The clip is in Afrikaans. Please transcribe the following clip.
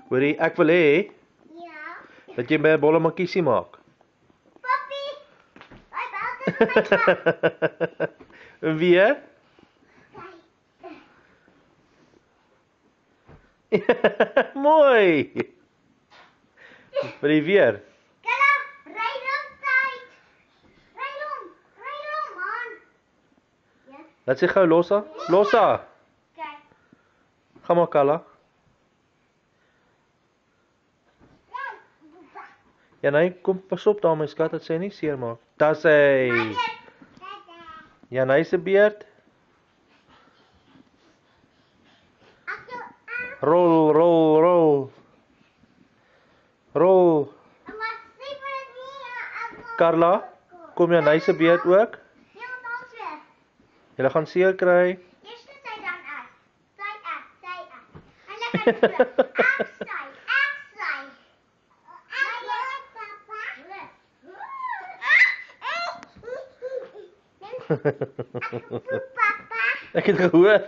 Hoorie, ek wil hê Ja. dat jy my 'n bolle makiesie maak. Papi. Hy bel dit vir my krap. En weer? Mooi. Wil jy weer? Kalla, ry hom tyd. Ry hom, man. Ja. Laat sy gou Lossa. Lossa, Kyk. gaan maar Kalla. Ja nee, kom pas op daar my skat, dat sy nie seer maak. Das hy. Ja nee se beerd. Rol, rol, rol. Rol. Carla, kom jy nee se beerd ook? Julle gaan seer kry. Eerste sy dan ek. Sy ek. En lekker ek sy. Papa. Ek het gehoor.